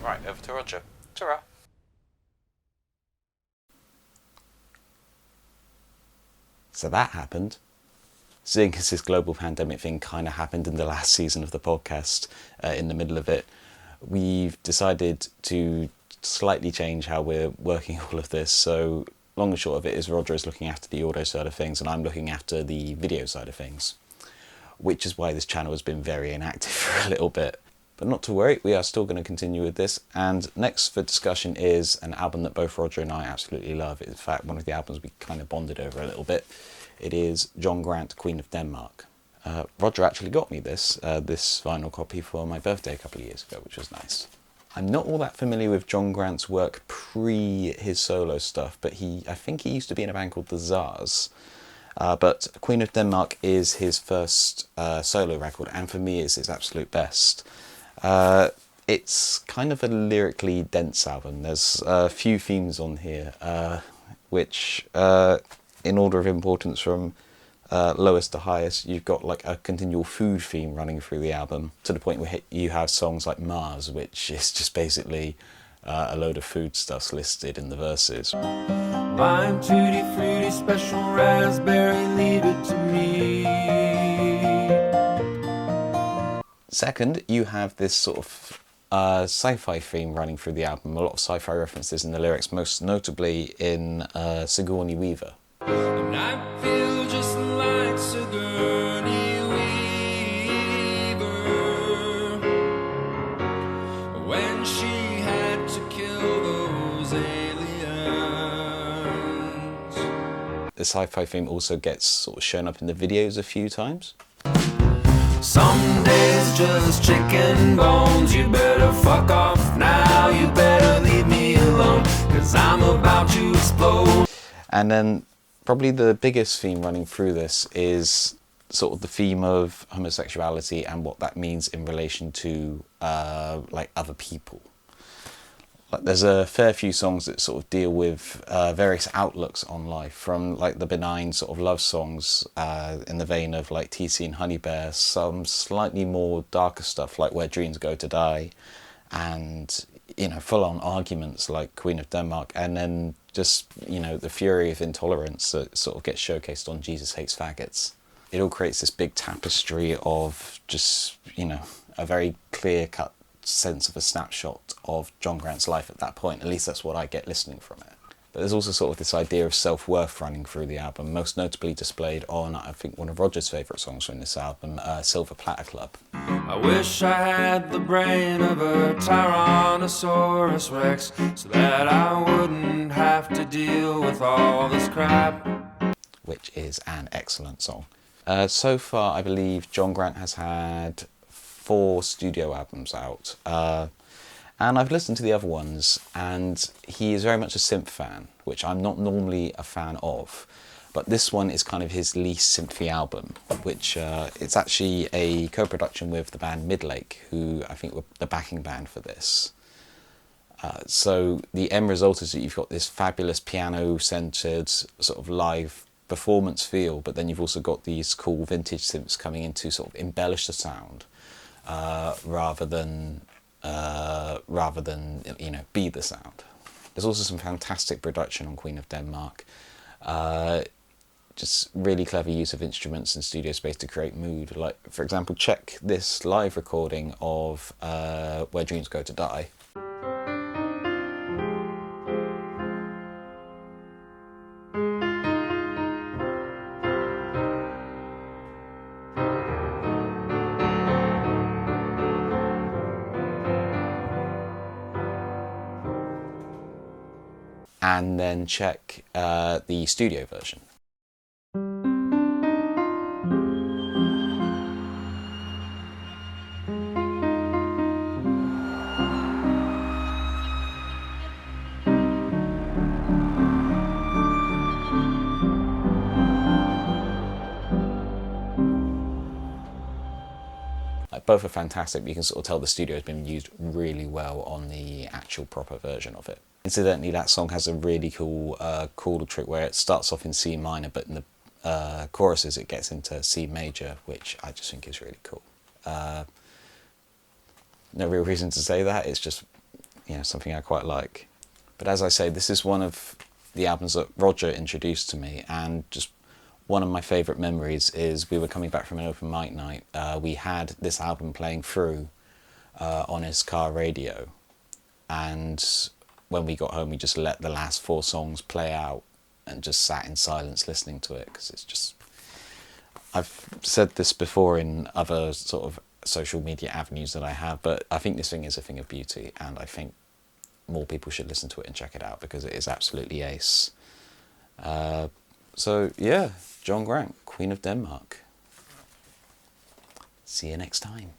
Right, over to Roger. Ta-ra. So that happened. Seeing as this global pandemic thing kind of happened in the last season of the podcast, in the middle of it, we've decided to slightly change how we're working all of this. So long and short of it is Roger is looking after the audio side of things and I'm looking after the video side of things, which is why this channel has been very inactive for a little bit. But not to worry, we are still going to continue with this. And next for discussion is an album that both Roger and I absolutely love. In fact, one of the albums we kind of bonded over a little bit. It is John Grant, Queen of Denmark. Roger actually got me this vinyl copy for my birthday a couple of years ago, which was nice. I'm not all that familiar with John Grant's work pre his solo stuff, but I think he used to be in a band called The Czars. But Queen of Denmark is his first solo record, and for me it's his absolute best. It's kind of a lyrically dense album. There's a few themes on here, which, in order of importance from lowest to highest, you've got like a continual food theme running through the album, to the point where you have songs like Mars, which is just basically a load of foodstuffs listed in the verses. Lime, tutti frutti, special raspberry, leave it to me. Second, you have this sort of sci-fi theme running through the album, a lot of sci-fi references in the lyrics, most notably in Sigourney Weaver. And I feel just like Sigourney Weaver when she had to kill those aliens. The sci-fi theme also gets sort of shown up in the videos a few times. Some days just chicken bones. You better fuck off now. You better leave me alone, 'cause I'm about to explode. And then probably the biggest theme running through this is sort of the theme of homosexuality and what that means in relation to like other people. Like, there's a fair few songs that sort of deal with various outlooks on life, from like the benign sort of love songs in the vein of like TC and Honey Bear, some slightly more darker stuff like Where Dreams Go to Die, and full-on arguments like Queen of Denmark, and then just the fury of intolerance that sort of gets showcased on Jesus Hates Faggots. It all creates this big tapestry of just a very clear-cut sense of a snapshot of John Grant's life at that point. At least that's what I get listening from it. But there's also sort of this idea of self-worth running through the album, most notably displayed on, I think, one of Roger's favourite songs from this album, Silver Platter Club. I wish I had the brain of a Tyrannosaurus Rex, so that I wouldn't have to deal with all this crap. Which is an excellent song. So far, I believe John Grant has had 4 studio albums out, and I've listened to the other ones, and he is very much a synth fan, which I'm not normally a fan of, but this one is kind of his least synthy album, which it's actually a co-production with the band Midlake, who I think were the backing band for this. So the end result is that you've got this fabulous piano-centered sort of live performance feel, but then you've also got these cool vintage synths coming in to sort of embellish the sound, rather than be the sound. There's also some fantastic production on Queen of Denmark. Just really clever use of instruments and studio space to create mood. Like, for example, check this live recording of Where Dreams Go to Die. And then check the studio version. Both are fantastic, but you can sort of tell the studio has been used really well on the actual proper version of it. Incidentally, that song has a really cool chord trick where it starts off in C minor, but in the choruses it gets into C major, which I just think is really cool. No real reason to say that, it's just something I quite like. But as I say, this is one of the albums that Roger introduced to me, and just one of my favourite memories is we were coming back from an open mic night. We had this album playing through on his car radio, and when we got home we just let the last 4 songs play out and just sat in silence listening to it, because it's just... I've said this before in other sort of social media avenues that I have, but I think this thing is a thing of beauty, and I think more people should listen to it and check it out, because it is absolutely ace. So yeah, John Grant, Queen of Denmark. See you next time.